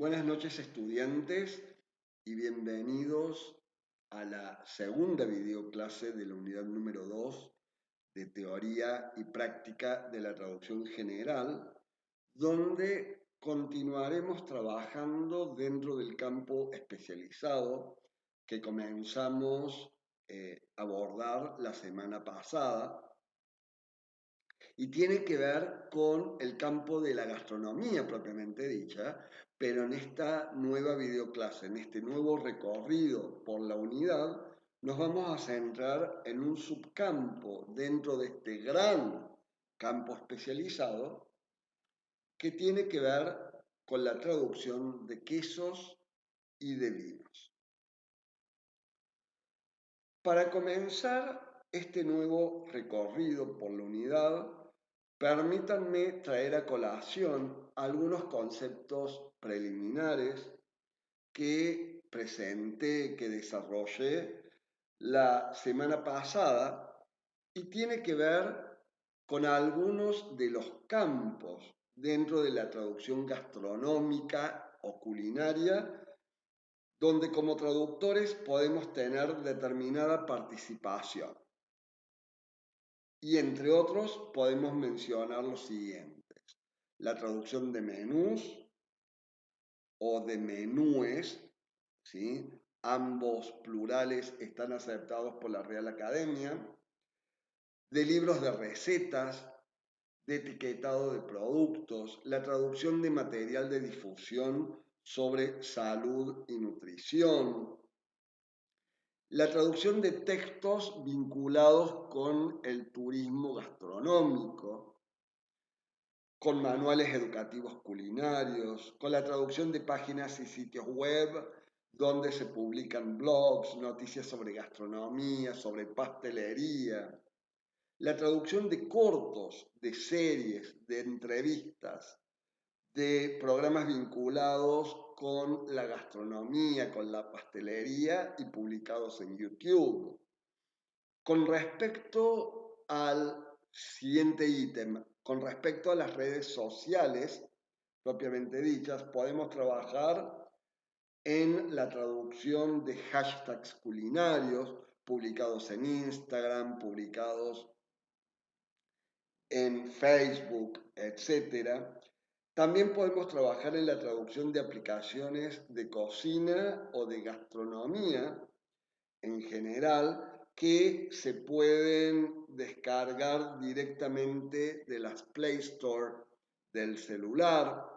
Buenas noches estudiantes y bienvenidos a la segunda videoclase de la unidad número 2 de Teoría y Práctica de la Traducción General, donde continuaremos trabajando dentro del campo especializado que comenzamos a abordar la semana pasada y tiene que ver con el campo de la gastronomía propiamente dicha, pero en esta nueva videoclase, en este nuevo recorrido por la unidad, nos vamos a centrar en un subcampo dentro de este gran campo especializado que tiene que ver con la traducción de quesos y de vinos. Para comenzar este nuevo recorrido por la unidad, permítanme traer a colación algunos conceptos preliminares que presenté, que desarrollé la semana pasada y tiene que ver con algunos de los campos dentro de la traducción gastronómica o culinaria donde como traductores podemos tener determinada participación. Y entre otros podemos mencionar los siguientes: la traducción de menús o de menúes, ¿sí? Ambos plurales están aceptados por la Real Academia, de libros de recetas, de etiquetado de productos, la traducción de material de difusión sobre salud y nutrición, la traducción de textos vinculados con el turismo gastronómico, con manuales educativos culinarios, con la traducción de páginas y sitios web donde se publican blogs, noticias sobre gastronomía, sobre pastelería, la traducción de cortos, de series, de entrevistas, de programas vinculados con la gastronomía, con la pastelería y publicados en YouTube. Con respecto al siguiente ítem, con respecto a las redes sociales propiamente dichas, podemos trabajar en la traducción de hashtags culinarios publicados en Instagram, publicados en Facebook, etc. También podemos trabajar en la traducción de aplicaciones de cocina o de gastronomía en general que se pueden descargar directamente de las Play Store del celular.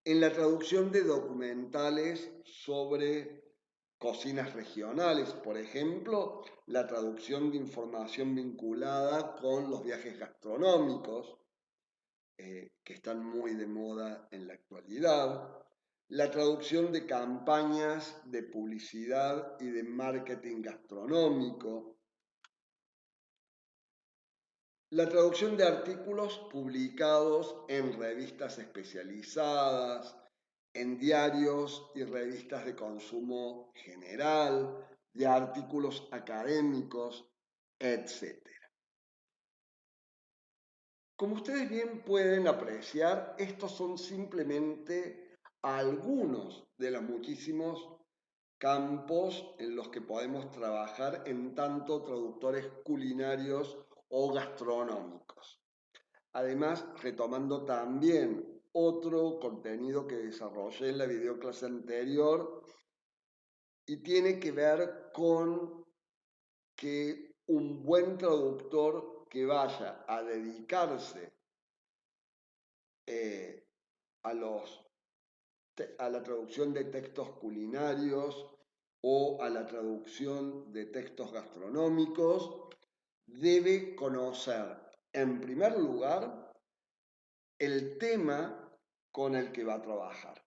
En la traducción de documentales sobre cocinas regionales, por ejemplo, la traducción de información vinculada con los viajes gastronómicos, que están muy de moda en la actualidad, la traducción de campañas de publicidad y de marketing gastronómico, la traducción de artículos publicados en revistas especializadas, en diarios y revistas de consumo general, de artículos académicos, etc. Como ustedes bien pueden apreciar, estos son simplemente algunos de los muchísimos campos en los que podemos trabajar en tanto traductores culinarios o gastronómicos. Además, retomando también otro contenido que desarrollé en la videoclase anterior y tiene que ver con que un buen traductor que vaya a dedicarse a la traducción de textos culinarios o a la traducción de textos gastronómicos, debe conocer, en primer lugar, el tema con el que va a trabajar.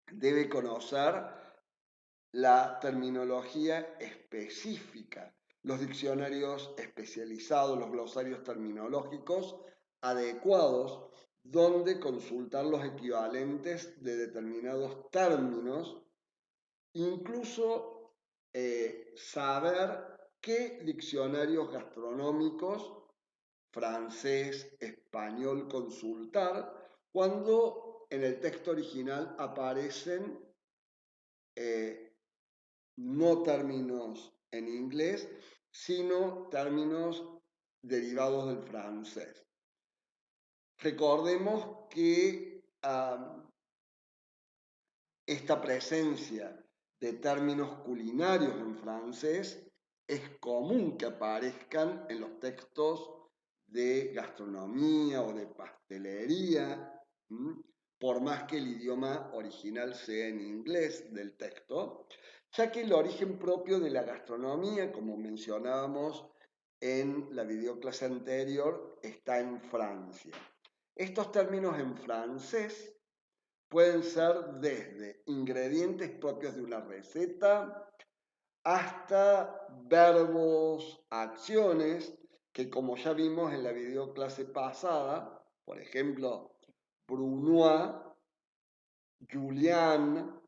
Debe conocer la terminología específica, los diccionarios especializados, los glosarios terminológicos adecuados, donde consultar los equivalentes de determinados términos, incluso saber qué diccionarios gastronómicos, francés, español, consultar cuando en el texto original aparecen no términos en inglés, sino términos derivados del francés. Recordemos que esta presencia de términos culinarios en francés es común que aparezcan en los textos de gastronomía o de pastelería, por más que el idioma original sea en inglés del texto, ya que el origen propio de la gastronomía, como mencionábamos en la videoclase anterior, está en Francia. Estos términos en francés pueden ser desde ingredientes propios de una receta hasta verbos, acciones, que como ya vimos en la videoclase pasada, por ejemplo, Brunois, Julian,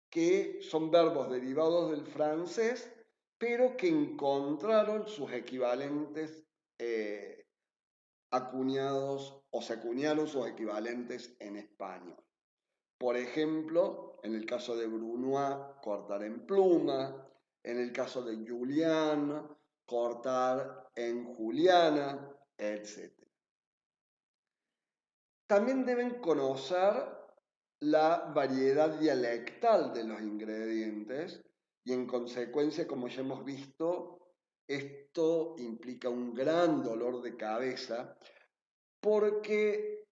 que son verbos derivados del francés, pero que encontraron sus equivalentes acuñados o se acuñaron sus equivalentes en español. Por ejemplo, en el caso de Brunois, cortar en pluma, en el caso de Julian, cortar en Juliana, etc. También deben conocer la variedad dialectal de los ingredientes y en consecuencia, como ya hemos visto, esto implica un gran dolor de cabeza porque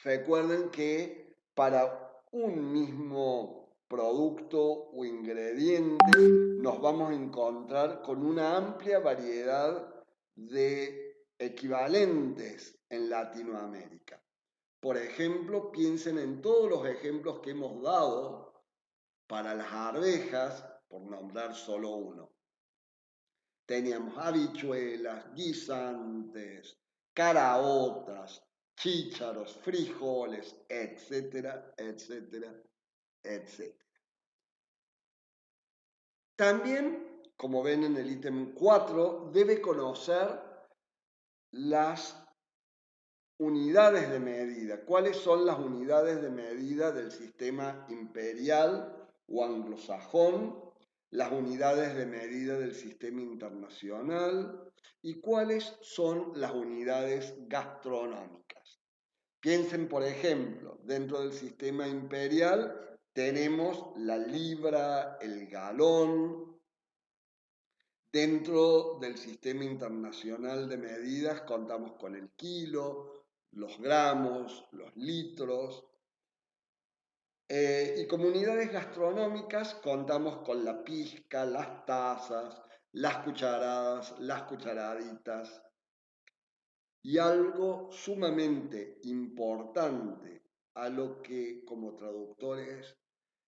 recuerden que para un mismo producto o ingrediente nos vamos a encontrar con una amplia variedad de equivalentes en Latinoamérica. Por ejemplo, piensen en todos los ejemplos que hemos dado para las arvejas, por nombrar solo uno. Teníamos habichuelas, guisantes, caraotas, chícharos, frijoles, etcétera, etcétera, etcétera. También, como ven en el ítem 4, debe conocer las unidades de medida. ¿Cuáles son las unidades de medida del sistema imperial o anglosajón? Las unidades de medida del sistema internacional y cuáles son las unidades gastronómicas. Piensen, por ejemplo, dentro del sistema imperial tenemos la libra, el galón. Dentro del sistema internacional de medidas contamos con el kilo, los gramos, los litros. Y como unidades gastronómicas contamos con la pizca, las tazas, las cucharadas, las cucharaditas. Y algo sumamente importante a lo que como traductores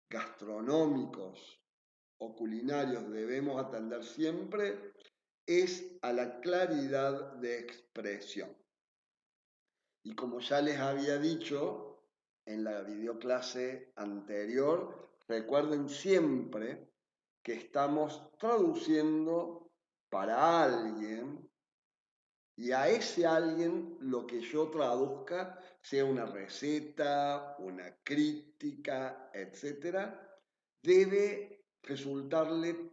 gastronómicos o culinarios debemos atender siempre es a la claridad de expresión. Y como ya les había dicho en la videoclase anterior, recuerden siempre que estamos traduciendo para alguien y a ese alguien lo que yo traduzca, sea una receta, una crítica, etc., debe resultarle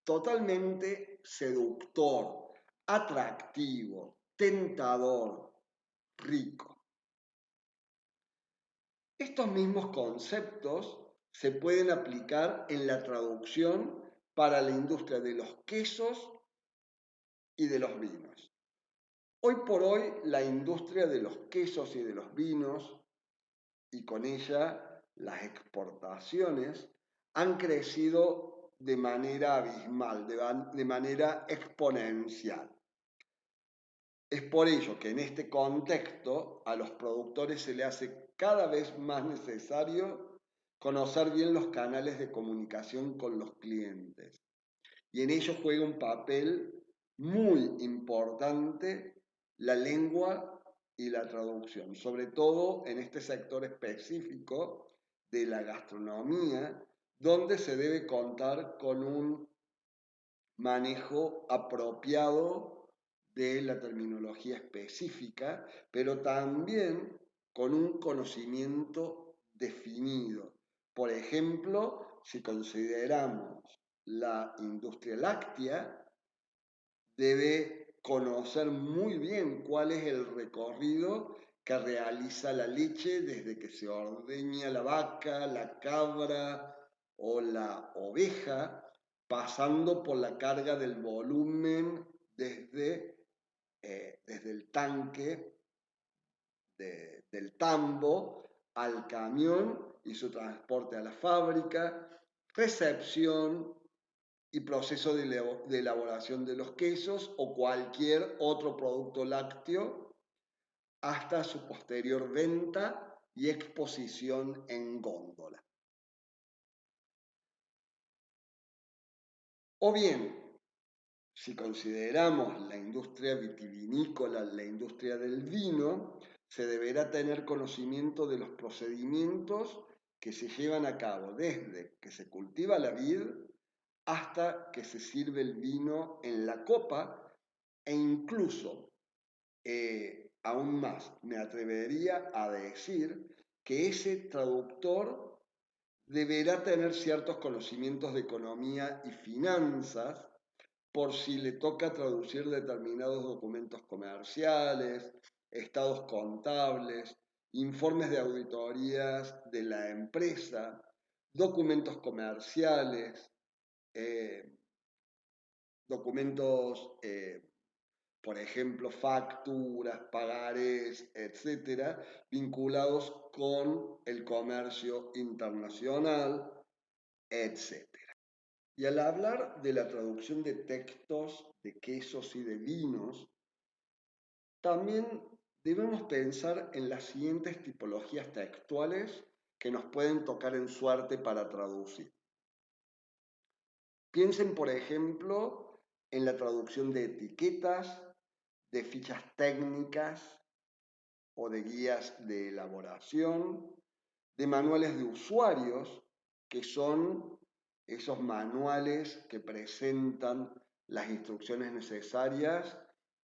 totalmente seductor, atractivo, tentador, rico. Estos mismos conceptos se pueden aplicar en la traducción para la industria de los quesos y de los vinos. Hoy por hoy, la industria de los quesos y de los vinos, y con ella las exportaciones, han crecido de manera abismal, de manera exponencial. Es por ello que en este contexto a los productores se les hace cada vez más necesario conocer bien los canales de comunicación con los clientes. Y en ello juega un papel muy importante la lengua y la traducción, sobre todo en este sector específico de la gastronomía, donde se debe contar con un manejo apropiado de la terminología específica, pero también con un conocimiento definido. Por ejemplo, si consideramos la industria láctea, debe conocer muy bien cuál es el recorrido que realiza la leche desde que se ordeña la vaca, la cabra o la oveja, pasando por la carga del volumen desde el tanque del tambo al camión y su transporte a la fábrica, recepción y proceso de elaboración de los quesos o cualquier otro producto lácteo hasta su posterior venta y exposición en góndola. O bien, si consideramos la industria vitivinícola, la industria del vino, se deberá tener conocimiento de los procedimientos que se llevan a cabo desde que se cultiva la vid hasta que se sirve el vino en la copa e incluso, aún más, me atrevería a decir que ese traductor deberá tener ciertos conocimientos de economía y finanzas por si le toca traducir determinados documentos comerciales, estados contables, informes de auditorías de la empresa, documentos comerciales, eh, documentos, por ejemplo, facturas, pagarés, etcétera, vinculados con el comercio internacional, etcétera. Y al hablar de la traducción de textos, de quesos y de vinos, también debemos pensar en las siguientes tipologías textuales que nos pueden tocar en suerte para traducir. Piensen, por ejemplo, en la traducción de etiquetas, de fichas técnicas o de guías de elaboración, de manuales de usuarios, que son esos manuales que presentan las instrucciones necesarias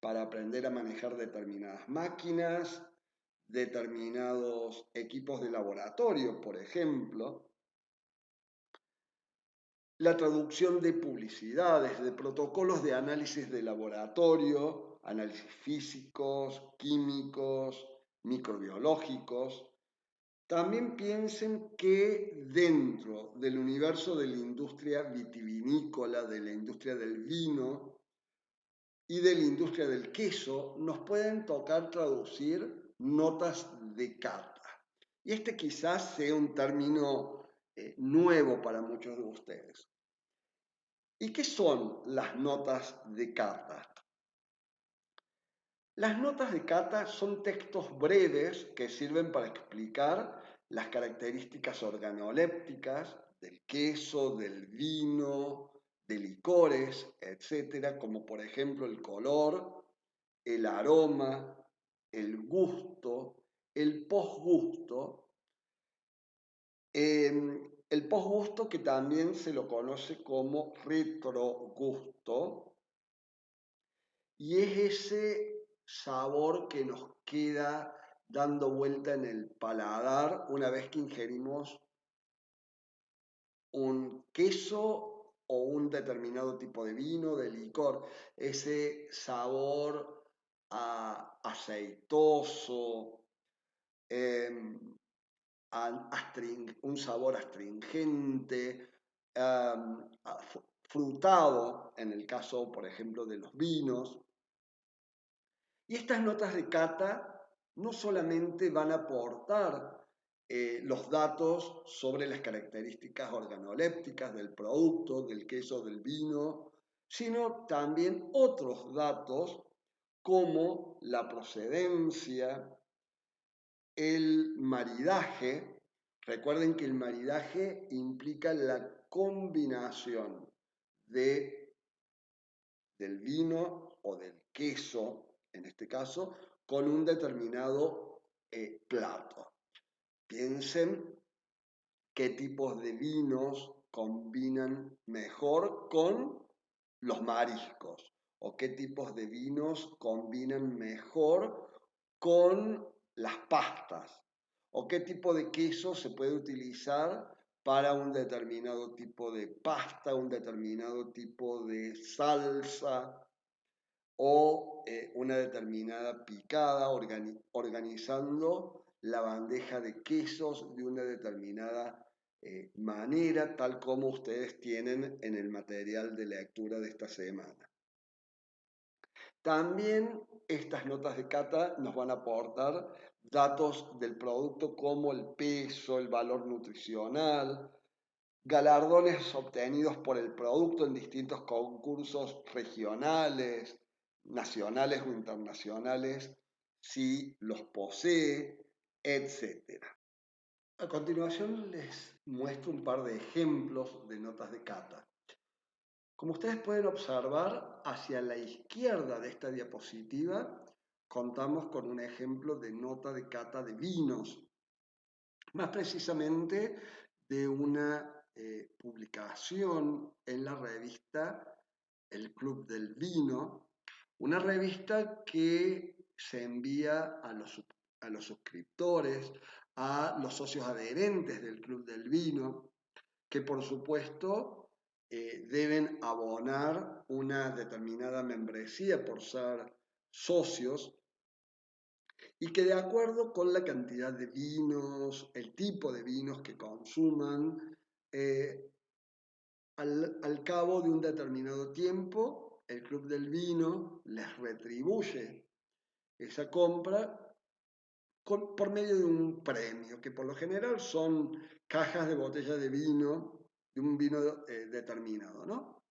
para aprender a manejar determinadas máquinas, determinados equipos de laboratorio, por ejemplo. La traducción de publicidades, de protocolos de análisis de laboratorio, análisis físicos, químicos, microbiológicos. También piensen que dentro del universo de la industria vitivinícola, de la industria del vino y de la industria del queso, nos pueden tocar traducir notas de cata. Y este quizás sea un término nuevo para muchos de ustedes. ¿Y qué son las notas de cata? Las notas de cata son textos breves que sirven para explicar las características organolépticas del queso, del vino, de licores, etcétera, como por ejemplo el color, el aroma, el gusto, el posgusto. El posgusto, que también se lo conoce como retrogusto, y es ese sabor que nos queda dando vuelta en el paladar una vez que ingerimos un queso o un determinado tipo de vino, de licor, ese sabor aceitoso, un sabor astringente, frutado, en el caso, por ejemplo, de los vinos. Y estas notas de cata no solamente van a aportar los datos sobre las características organolépticas del producto, del queso, del vino, sino también otros datos como la procedencia, el maridaje. Recuerden que el maridaje implica la combinación del vino o del queso, en este caso, con un determinado plato. Piensen qué tipos de vinos combinan mejor con los mariscos o qué tipos de vinos combinan mejor con las pastas, o qué tipo de queso se puede utilizar para un determinado tipo de pasta, un determinado tipo de salsa o una determinada picada, organizando la bandeja de quesos de una determinada manera, tal como ustedes tienen en el material de lectura de esta semana. También estas notas de cata nos van a aportar datos del producto como el peso, el valor nutricional, galardones obtenidos por el producto en distintos concursos regionales, nacionales o internacionales, si los posee, etc. A continuación les muestro un par de ejemplos de notas de cata. Como ustedes pueden observar, hacia la izquierda de esta diapositiva contamos con un ejemplo de nota de cata de vinos, más precisamente de una publicación en la revista El Club del Vino, una revista que se envía a los suscriptores, a los socios adherentes del Club del Vino, que por supuesto deben abonar una determinada membresía por ser socios y que de acuerdo con la cantidad de vinos, el tipo de vinos que consuman, al cabo de un determinado tiempo, el Club del Vino les retribuye esa compra por medio de un premio, que por lo general son cajas de botella de vino, de un vino determinado, ¿no?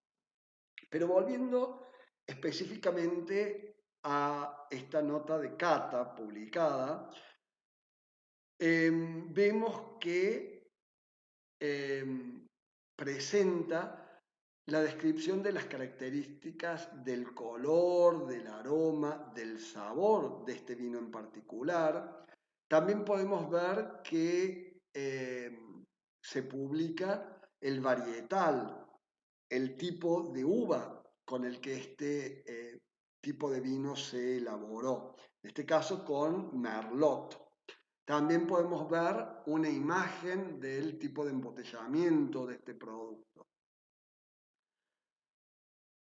Pero volviendo específicamente a esta nota de cata publicada, vemos que presenta la descripción de las características del color, del aroma, del sabor de este vino en particular. También podemos ver que se publica el varietal, el tipo de uva con el que este tipo de vino se elaboró. En este caso con Merlot. También podemos ver una imagen del tipo de embotellamiento de este producto.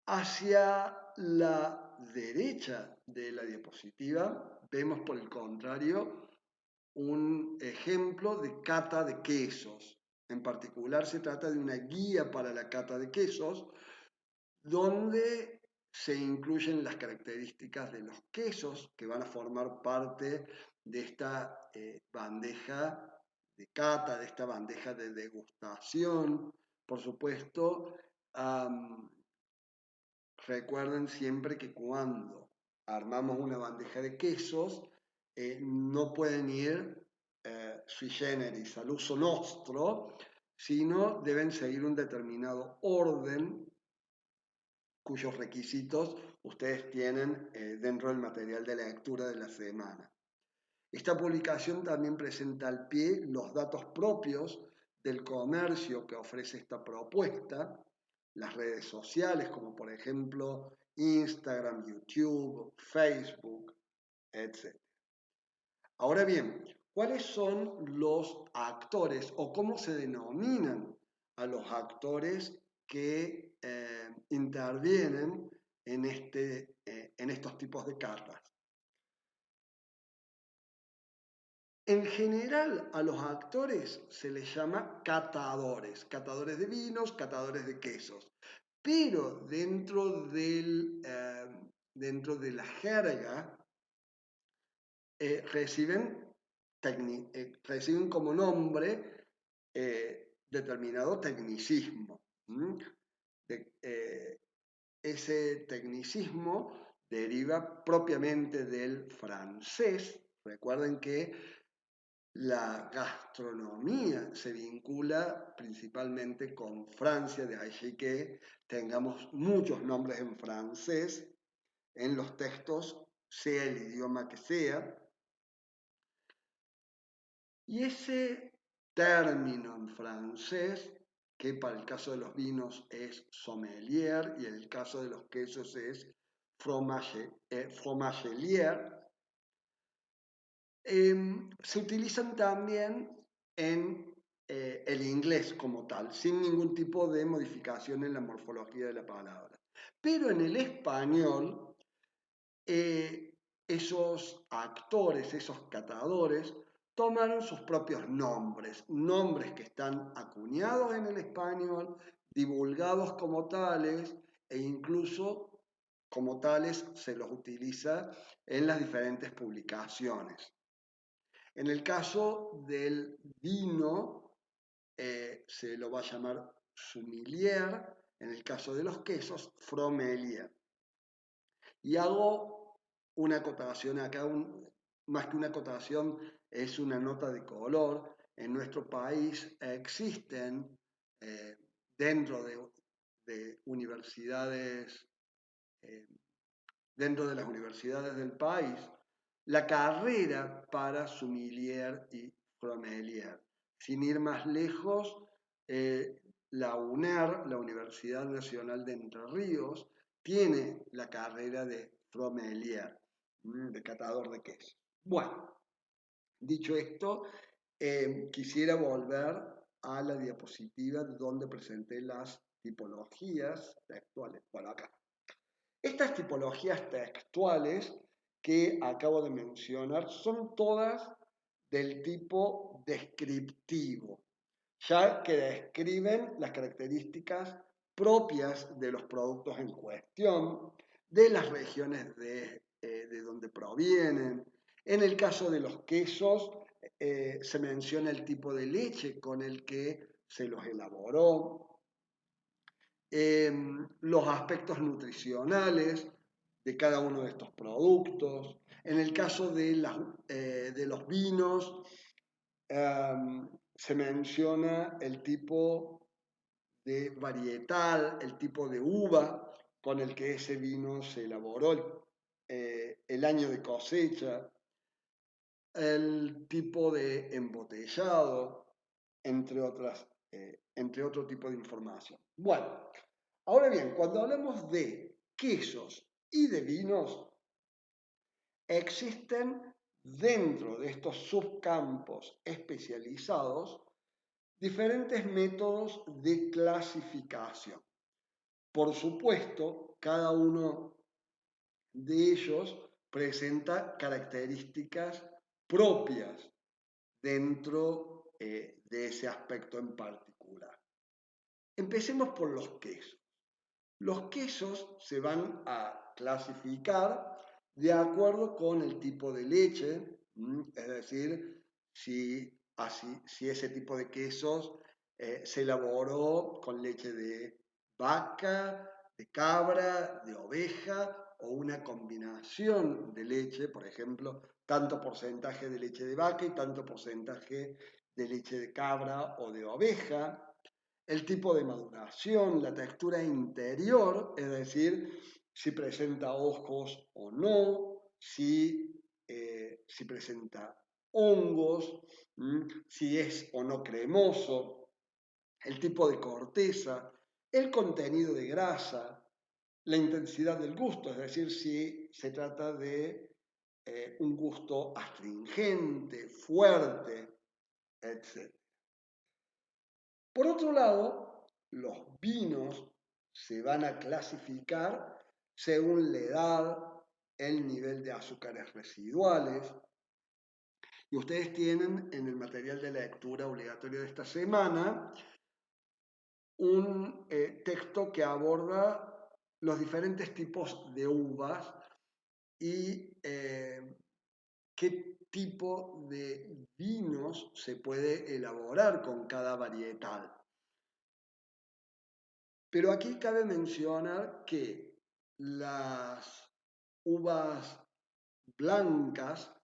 Hacia la derecha de la diapositiva vemos por el contrario un ejemplo de cata de quesos. En particular se trata de una guía para la cata de quesos donde se incluyen las características de los quesos que van a formar parte de esta bandeja de cata, de esta bandeja de degustación. Por supuesto, recuerden siempre que cuando armamos una bandeja de quesos, no pueden ir sui generis al uso nostro, sino deben seguir un determinado orden cuyos requisitos ustedes tienen dentro del material de lectura de la semana. Esta publicación también presenta al pie los datos propios del comercio que ofrece esta propuesta, las redes sociales como por ejemplo Instagram, YouTube, Facebook, etc. Ahora bien, ¿cuáles son los actores o cómo se denominan a los actores que intervienen en estos tipos de catas? En general a los actores se les llama catadores, catadores de vinos, catadores de quesos, pero dentro de la jerga reciben como nombre determinado tecnicismo. Ese tecnicismo deriva propiamente del francés. Recuerden que la gastronomía se vincula principalmente con Francia, de allí que tengamos muchos nombres en francés en los textos, sea el idioma que sea. Y ese término en francés, que para el caso de los vinos es sommelier y en el caso de los quesos es fromagelier, se utilizan también en el inglés como tal, sin ningún tipo de modificación en la morfología de la palabra. Pero en el español, esos actores, esos catadores, tomaron sus propios nombres, nombres que están acuñados en el español, divulgados como tales, e incluso como tales se los utiliza en las diferentes publicaciones. En el caso del vino, se lo va a llamar sommelier, en el caso de los quesos, fromelier. Y hago una acotación acá, más que una acotación, es una nota de color. En nuestro país existen, dentro de universidades, eh, dentro de las universidades del país, la carrera para sommelier y fromelier. Sin ir más lejos, la UNER, la Universidad Nacional de Entre Ríos, tiene la carrera de fromelier, de catador de queso. Bueno, dicho esto, quisiera volver a la diapositiva donde presenté las tipologías textuales. Bueno, acá. Estas tipologías textuales que acabo de mencionar son todas del tipo descriptivo, ya que describen las características propias de los productos en cuestión, de las regiones de donde provienen. En el caso de los quesos, se menciona el tipo de leche con el que se los elaboró, los aspectos nutricionales de cada uno de estos productos. En el caso de los vinos, se menciona el tipo de varietal, el tipo de uva con el que ese vino se elaboró, el año de cosecha, el tipo de embotellado, entre otro tipo de información. Bueno, ahora bien, cuando hablamos de quesos y de vinos, existen dentro de estos subcampos especializados diferentes métodos de clasificación. Por supuesto, cada uno de ellos presenta características propias dentro de ese aspecto en particular. Empecemos por los quesos. Los quesos se van a clasificar de acuerdo con el tipo de leche, es decir, si ese tipo de quesos se elaboró con leche de vaca, de cabra, de oveja o una combinación de leche, por ejemplo, tanto porcentaje de leche de vaca y tanto porcentaje de leche de cabra o de oveja. El tipo de maduración, la textura interior, es decir, si presenta ojos o no, si presenta hongos, si es o no cremoso, el tipo de corteza, el contenido de grasa, la intensidad del gusto, es decir, si se trata de un gusto astringente, fuerte, etc. Por otro lado, los vinos se van a clasificar según la edad, el nivel de azúcares residuales. Y ustedes tienen en el material de lectura obligatorio de esta semana un texto que aborda los diferentes tipos de uvas y qué tipo de vinos se puede elaborar con cada varietal. Pero aquí cabe mencionar que las uvas blancas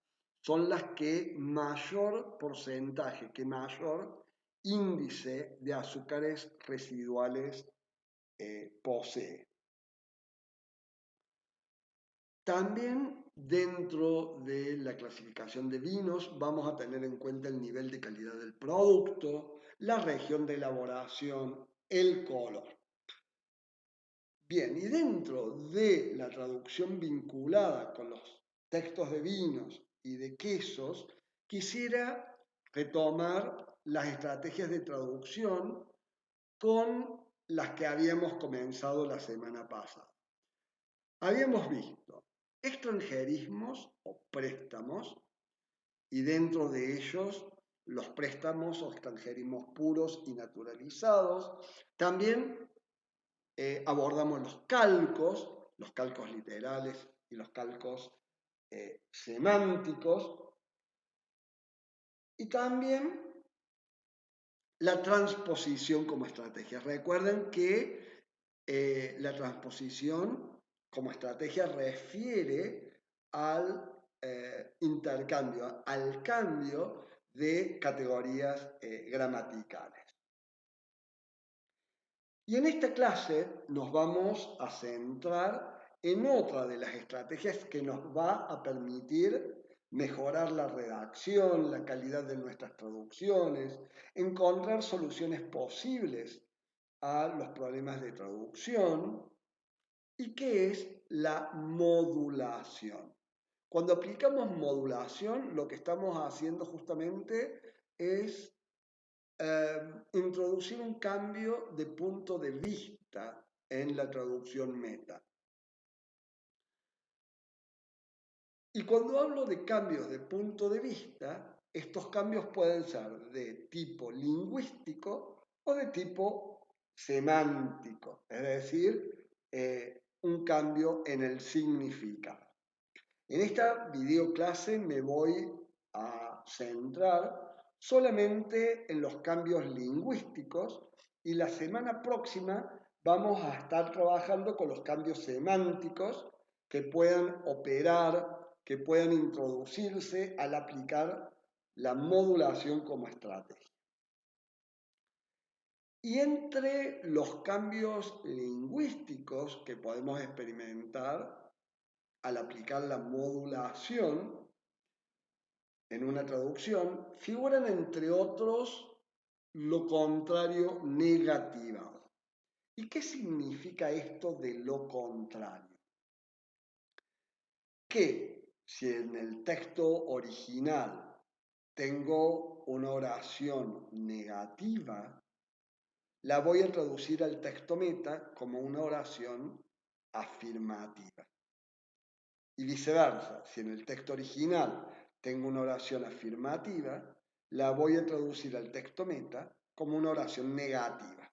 son las que mayor porcentaje, que mayor índice de azúcares residuales posee. También dentro de la clasificación de vinos vamos a tener en cuenta el nivel de calidad del producto, la región de elaboración, el color. Bien, y dentro de la traducción vinculada con los textos de vinos y de quesos, quisiera retomar las estrategias de traducción con las que habíamos comenzado la semana pasada. Habíamos visto extranjerismos o préstamos y dentro de ellos los préstamos o extranjerismos puros y naturalizados. También abordamos los calcos literales y los calcos semánticos, y también la transposición como estrategia. Recuerden que la transposición como estrategia refiere al intercambio, al cambio de categorías gramaticales. Y en esta clase nos vamos a centrar en otra de las estrategias que nos va a permitir mejorar la redacción, la calidad de nuestras traducciones, encontrar soluciones posibles a los problemas de traducción, y que es la modulación. Cuando aplicamos modulación, lo que estamos haciendo justamente es introducir un cambio de punto de vista en la traducción meta. Y cuando hablo de cambios de punto de vista, estos cambios pueden ser de tipo lingüístico o de tipo semántico, es decir, un cambio en el significado. En esta videoclase me voy a centrar solamente en los cambios lingüísticos, y la semana próxima vamos a estar trabajando con los cambios semánticos que puedan operar, que puedan introducirse al aplicar la modulación como estrategia. Y entre los cambios lingüísticos que podemos experimentar al aplicar la modulación en una traducción, figuran entre otros lo contrario negativado. ¿Y qué significa esto de lo contrario? Que si en el texto original tengo una oración negativa, la voy a traducir al texto meta como una oración afirmativa. Y viceversa, si en el texto original tengo una oración afirmativa, la voy a traducir al texto meta como una oración negativa.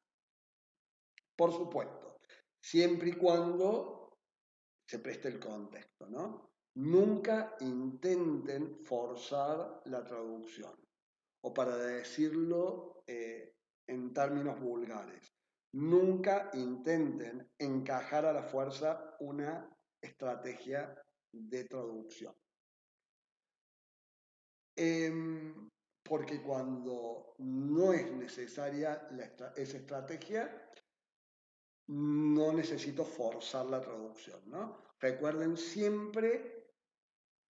Por supuesto, siempre y cuando se preste el contexto, ¿no? Nunca intenten forzar la traducción, o para decirlo en términos vulgares, nunca intenten encajar a la fuerza una estrategia de traducción. Porque cuando no es necesaria esa estrategia, no necesito forzar la traducción, ¿no? Recuerden siempre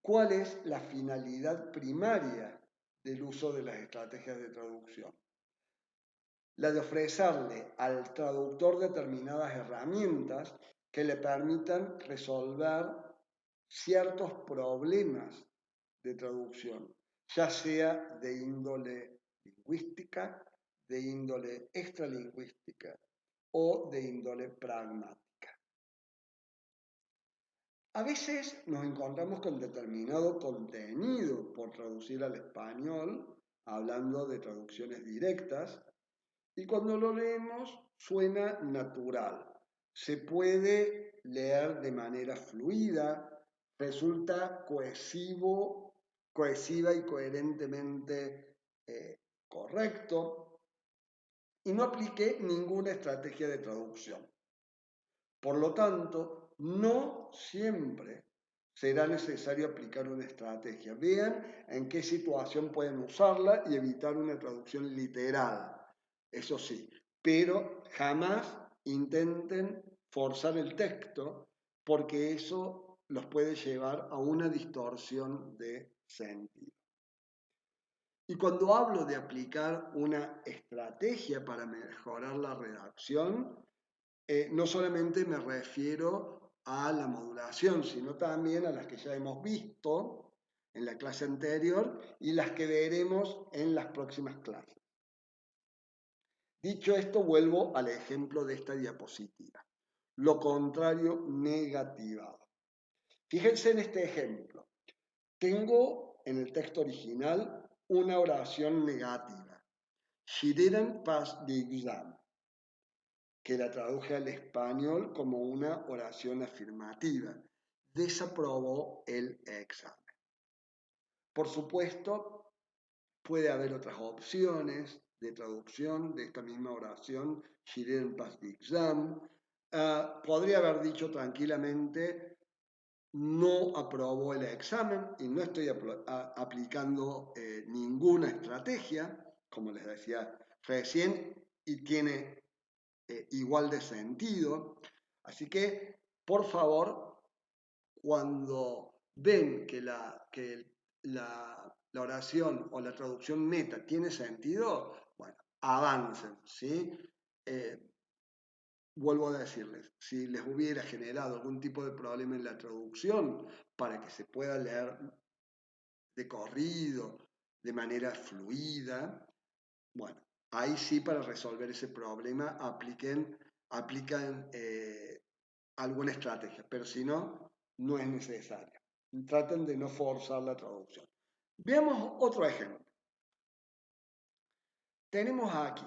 cuál es la finalidad primaria del uso de las estrategias de traducción. La de ofrecerle al traductor determinadas herramientas que le permitan resolver ciertos problemas de traducción, ya sea de índole lingüística, de índole extralingüística o de índole pragmática. A veces nos encontramos con determinado contenido por traducir al español, hablando de traducciones directas, y cuando lo leemos suena natural. Se puede leer de manera fluida, resulta cohesiva y coherentemente correcto, y no apliqué ninguna estrategia de traducción. Por lo tanto, no siempre será necesario aplicar una estrategia. Vean en qué situación pueden usarla y evitar una traducción literal. Eso sí, pero jamás intenten forzar el texto, porque eso los puede llevar a una distorsión de sentido. Y cuando hablo de aplicar una estrategia para mejorar la redacción, no solamente me refiero a la modulación, sino también a las que ya hemos visto en la clase anterior y las que veremos en las próximas clases. Dicho esto, vuelvo al ejemplo de esta diapositiva. Lo contrario, negativado. Fíjense en este ejemplo. Tengo en el texto original una oración negativa. She didn't pass the exam, que la traduje al español como una oración afirmativa. Desaprobó el examen. Por supuesto, puede haber otras opciones de traducción de esta misma oración. She didn't pass the exam. Podría haber dicho tranquilamente no aprobó el examen y no estoy aplicando ninguna estrategia, como les decía recién, y tiene igual de sentido. Así que, por favor, cuando ven que la oración o la traducción meta tiene sentido, bueno, avancen, ¿sí? Vuelvo a decirles, si les hubiera generado algún tipo de problema en la traducción para que se pueda leer de corrido, de manera fluida, bueno, ahí sí para resolver ese problema aplican alguna estrategia, pero si no, no es necesario. Traten de no forzar la traducción. Veamos otro ejemplo. Tenemos aquí,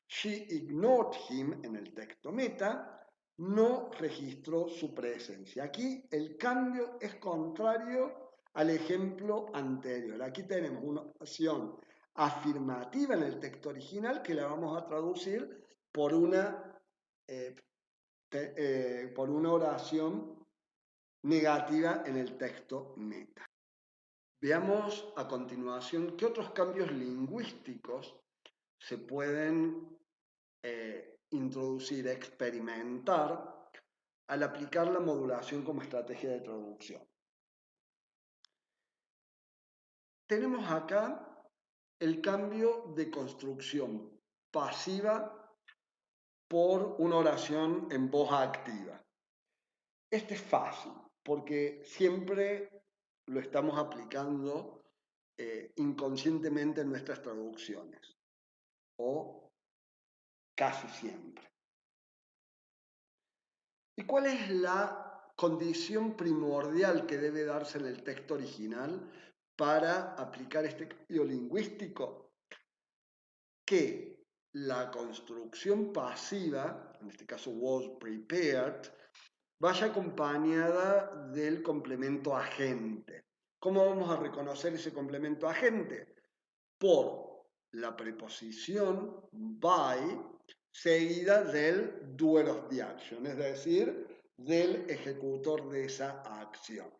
she ignored him en el texto meta, no registró su presencia. Aquí el cambio es contrario al ejemplo anterior. Aquí tenemos una oración afirmativa en el texto original que la vamos a traducir por una oración negativa en el texto meta. Veamos a continuación qué otros cambios lingüísticos se pueden introducir, experimentar al aplicar la modulación como estrategia de traducción. Tenemos acá el cambio de construcción pasiva por una oración en voz activa. Este es fácil porque siempre lo estamos aplicando inconscientemente en nuestras traducciones, o casi siempre. ¿Y cuál es la condición primordial que debe darse en el texto original para aplicar este cambio lingüístico? Que la construcción pasiva, en este caso was prepared, vaya acompañada del complemento agente. ¿Cómo vamos a reconocer ese complemento agente? Por la preposición by seguida del doer of the action, es decir, del ejecutor de esa acción.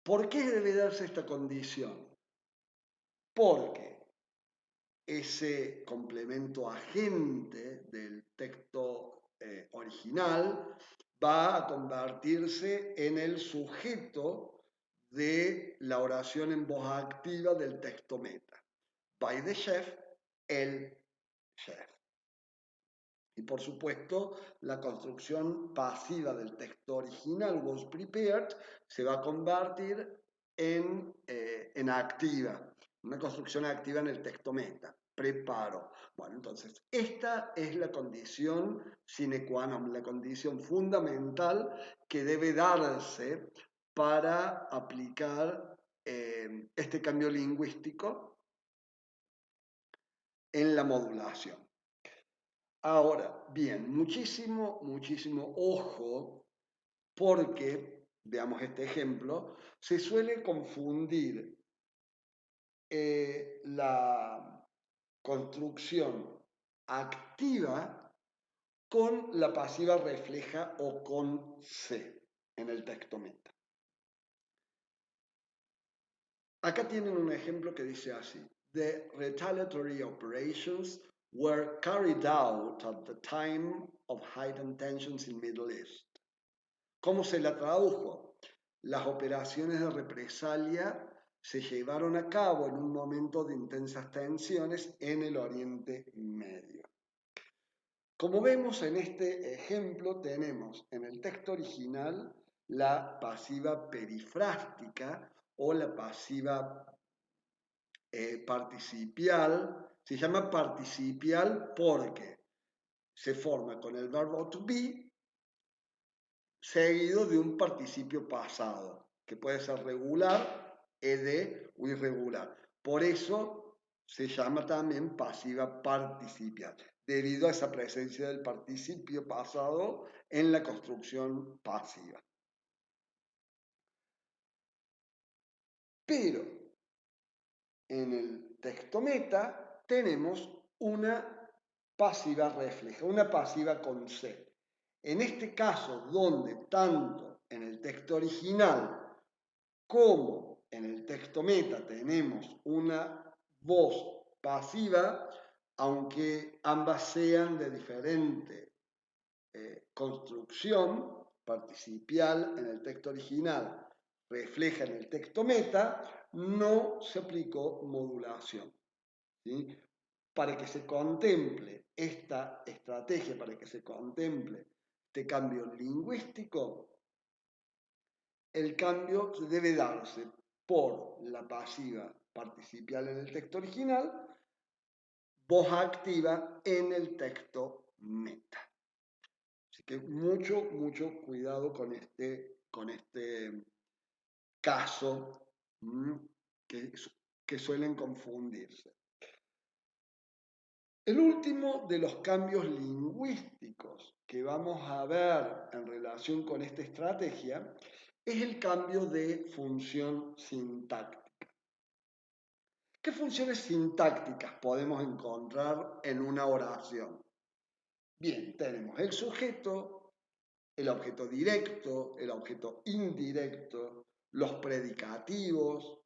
¿Por qué debe darse esta condición? Porque ese complemento agente del texto original va a convertirse en el sujeto de la oración en voz activa del texto meta. By the chef, el chef. Y por supuesto, la construcción pasiva del texto original, was prepared, se va a convertir en activa, una construcción activa en el texto meta, preparo. Bueno, entonces, esta es la condición sine qua non, la condición fundamental que debe darse para aplicar este cambio lingüístico en la modulación. Ahora, bien, muchísimo ojo, porque, veamos este ejemplo, se suele confundir la construcción activa con la pasiva refleja o con se en el texto meta. Acá tienen un ejemplo que dice así: The retaliatory operations were carried out at the time of heightened tensions in Middle East. ¿Cómo se la tradujo? Las operaciones de represalia se llevaron a cabo en un momento de intensas tensiones en el Oriente Medio. Como vemos en este ejemplo, tenemos en el texto original la pasiva perifrástica o la pasiva participial. Se llama participial porque se forma con el verbo to be seguido de un participio pasado, que puede ser regular, ed o irregular. Por eso se llama también pasiva participial, debido a esa presencia del participio pasado en la construcción pasiva. Pero en el texto meta tenemos una pasiva refleja, una pasiva con C. En este caso, donde tanto en el texto original como en el texto meta tenemos una voz pasiva, aunque ambas sean de diferente construcción, participial en el texto original, refleja en el texto meta, no se aplicó modulación. ¿Sí? Para que se contemple esta estrategia, para que se contemple este cambio lingüístico, el cambio debe darse por la pasiva participial en el texto original, voz activa en el texto meta. Así que mucho cuidado con este caso que suelen confundirse. El último de los cambios lingüísticos que vamos a ver en relación con esta estrategia es el cambio de función sintáctica. ¿Qué funciones sintácticas podemos encontrar en una oración? Bien, tenemos el sujeto, el objeto directo, el objeto indirecto, los predicativos,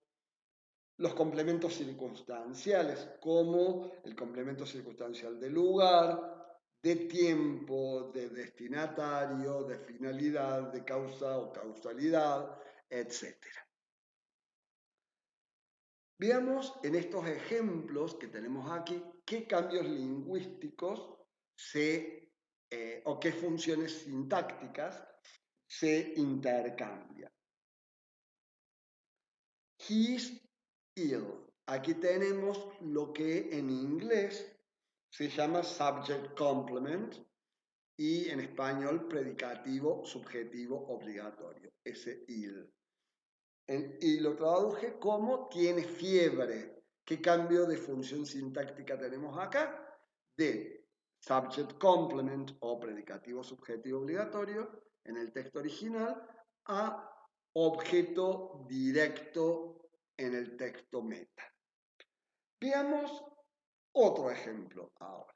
los complementos circunstanciales, como el complemento circunstancial de lugar, de tiempo, de destinatario, de finalidad, de causa o causalidad, etc. Veamos en estos ejemplos que tenemos aquí qué cambios lingüísticos o qué funciones sintácticas se intercambian. He's ill. Aquí tenemos lo que en inglés se llama subject complement y en español predicativo subjetivo obligatorio, ese ill. Y lo traduje como tiene fiebre. ¿Qué cambio de función sintáctica tenemos acá? De subject complement o predicativo subjetivo obligatorio en el texto original a objeto directo en el texto meta. Veamos otro ejemplo ahora.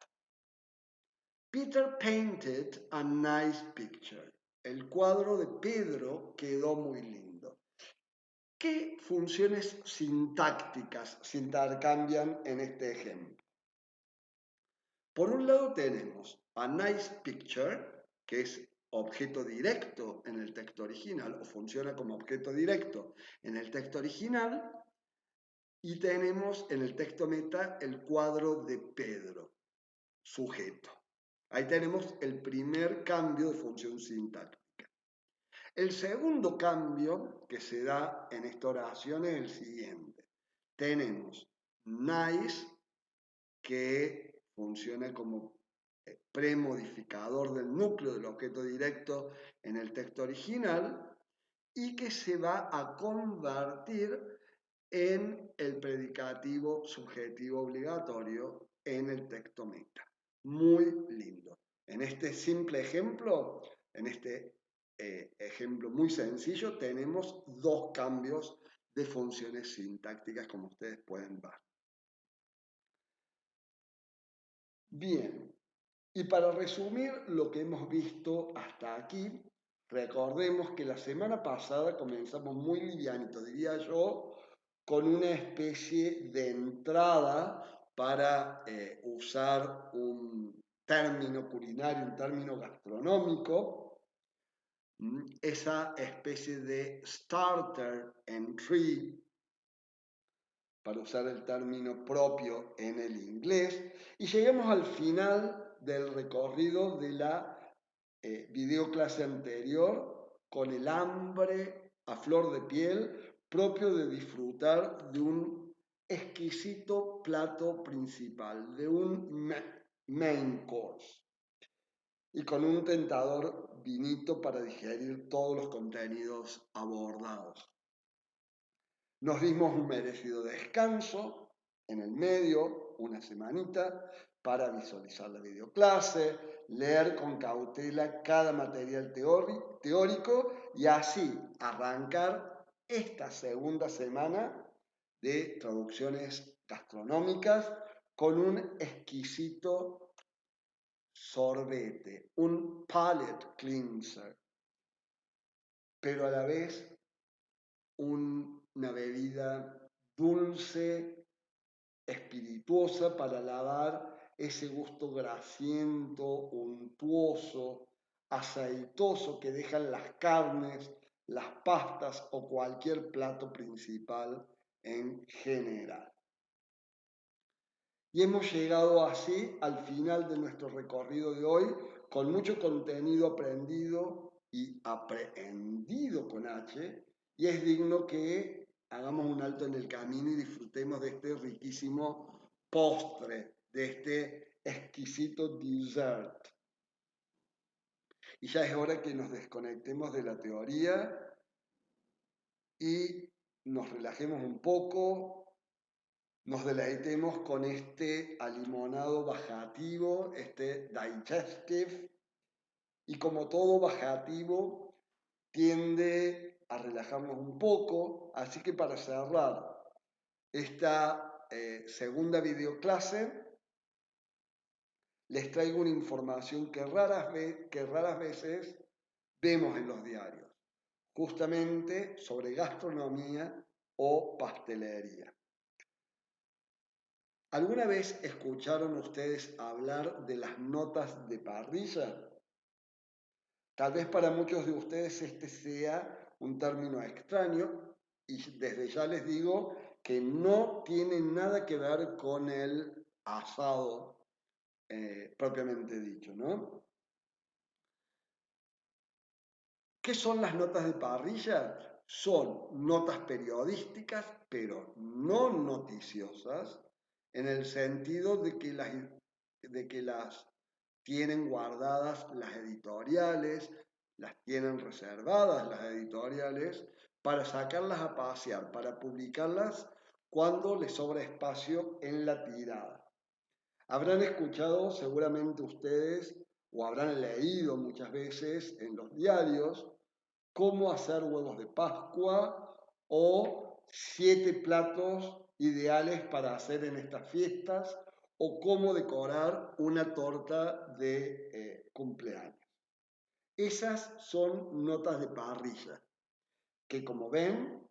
Peter painted a nice picture. El cuadro de Pedro quedó muy lindo. ¿Qué funciones sintácticas se intercambian en este ejemplo? Por un lado tenemos a nice picture, que es objeto directo en el texto original, o funciona como objeto directo en el texto original, y tenemos en el texto meta el cuadro de Pedro, sujeto. Ahí tenemos el primer cambio de función sintáctica. El segundo cambio que se da en esta oración es el siguiente. Tenemos nice, que funciona como premodificador del núcleo del objeto directo en el texto original y que se va a convertir en el predicativo subjetivo obligatorio en el texto meta. Muy lindo. En este simple ejemplo, en este ejemplo muy sencillo, tenemos dos cambios de funciones sintácticas como ustedes pueden ver. Bien, y para resumir lo que hemos visto hasta aquí, recordemos que la semana pasada comenzamos muy livianito, diría yo, con una especie de entrada para usar un término culinario, un término gastronómico, esa especie de starter entry para usar el término propio en el inglés, y llegamos al final del recorrido de la videoclase anterior con el hambre a flor de piel propio de disfrutar de un exquisito plato principal, de un main course, y con un tentador vinito para digerir todos los contenidos abordados. Nos dimos un merecido descanso en el medio, una semanita, para visualizar la videoclase, leer con cautela cada material teórico y así arrancar esta segunda semana de traducciones gastronómicas con un exquisito sorbete, un palate cleanser, pero a la vez una bebida dulce, espirituosa para lavar ese gusto grasiento, untuoso, aceitoso que dejan las carnes, las pastas o cualquier plato principal en general. Y hemos llegado así al final de nuestro recorrido de hoy con mucho contenido aprendido y aprehendido con H, y es digno que hagamos un alto en el camino y disfrutemos de este riquísimo postre, de este exquisito dessert. Y ya es hora que nos desconectemos de la teoría y nos relajemos un poco, nos deleitemos con este alimonado bajativo, este digestive, y como todo bajativo tiende a relajarnos un poco, así que para cerrar esta segunda videoclase les traigo una información que raras veces vemos en los diarios, justamente sobre gastronomía o pastelería. ¿Alguna vez escucharon ustedes hablar de las notas de parrilla? Tal vez para muchos de ustedes este sea un término extraño y desde ya les digo que no tiene nada que ver con el asado propiamente dicho, ¿no? ¿Qué son las notas de parrilla? Son notas periodísticas, pero no noticiosas, en el sentido de que las tienen guardadas las editoriales, las tienen reservadas las editoriales, para sacarlas a pasear, para publicarlas cuando les sobra espacio en la tirada. Habrán escuchado seguramente ustedes o habrán leído muchas veces en los diarios cómo hacer huevos de Pascua o 7 platos ideales para hacer en estas fiestas o cómo decorar una torta de cumpleaños. Esas son notas de parrilla que, como ven,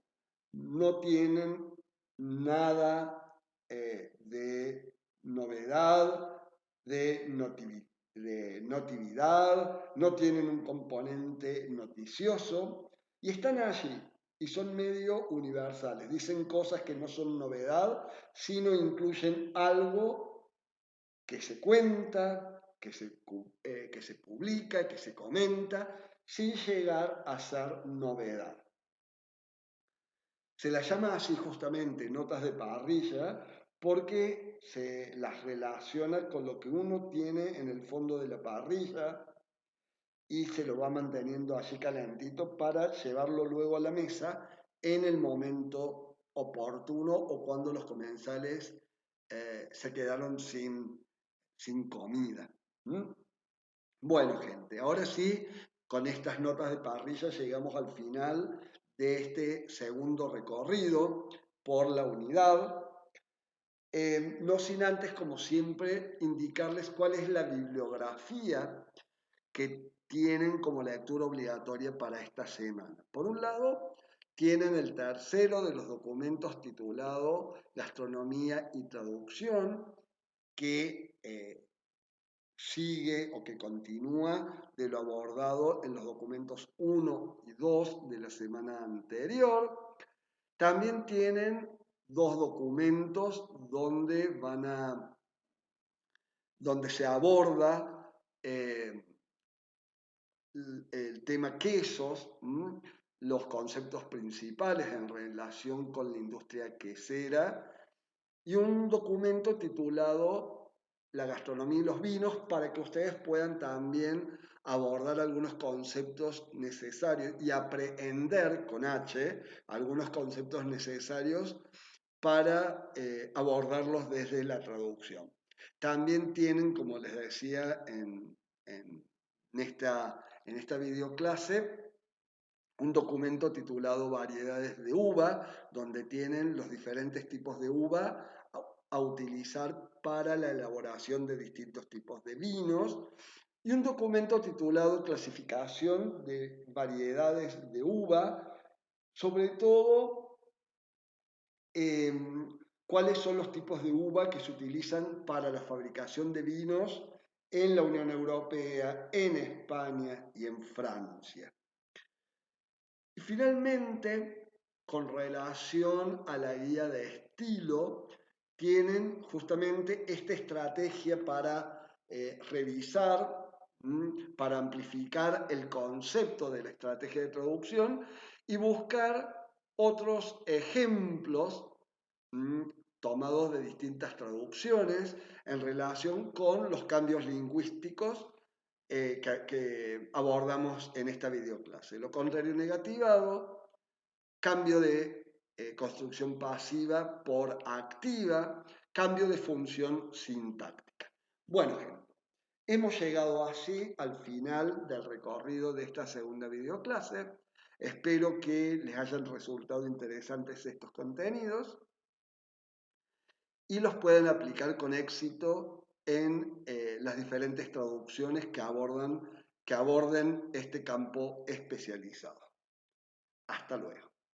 no tienen nada de novedad, de notividad, no tienen un componente noticioso y están allí y son medio universales. Dicen cosas que no son novedad, sino incluyen algo que se cuenta, que se publica, que se comenta, sin llegar a ser novedad. Se las llama así justamente notas de parrilla porque se las relaciona con lo que uno tiene en el fondo de la parrilla y se lo va manteniendo allí calentito para llevarlo luego a la mesa en el momento oportuno o cuando los comensales se quedaron sin comida. ¿Mm? Bueno, gente, ahora sí, con estas notas de parrilla llegamos al final de este segundo recorrido por la unidad. No sin antes, como siempre, indicarles cuál es la bibliografía que tienen como lectura obligatoria para esta semana. Por un lado, tienen el tercero de los documentos titulado Gastronomía y Traducción, que sigue o que continúa de lo abordado en los documentos 1 y 2 de la semana anterior. También tienen dos documentos donde se aborda el tema quesos, los conceptos principales en relación con la industria quesera, y un documento titulado La gastronomía y los vinos, para que ustedes puedan también abordar algunos conceptos necesarios y aprender con H algunos conceptos necesarios para abordarlos desde la traducción. También tienen, como les decía en esta videoclase, un documento titulado Variedades de uva, donde tienen los diferentes tipos de uva a utilizar para la elaboración de distintos tipos de vinos, y un documento titulado Clasificación de variedades de uva, sobre todo cuáles son los tipos de uva que se utilizan para la fabricación de vinos en la Unión Europea, en España y en Francia. Y finalmente, con relación a la guía de estilo, tienen justamente esta estrategia para revisar, para amplificar el concepto de la estrategia de traducción y buscar otros ejemplos tomados de distintas traducciones en relación con los cambios lingüísticos que abordamos en esta videoclase. Lo contrario negativado, cambio de construcción pasiva por activa, cambio de función sintáctica. Bueno, gente, hemos llegado así al final del recorrido de esta segunda videoclase. Espero que les hayan resultado interesantes estos contenidos y los puedan aplicar con éxito en las diferentes traducciones que aborden este campo especializado. Hasta luego.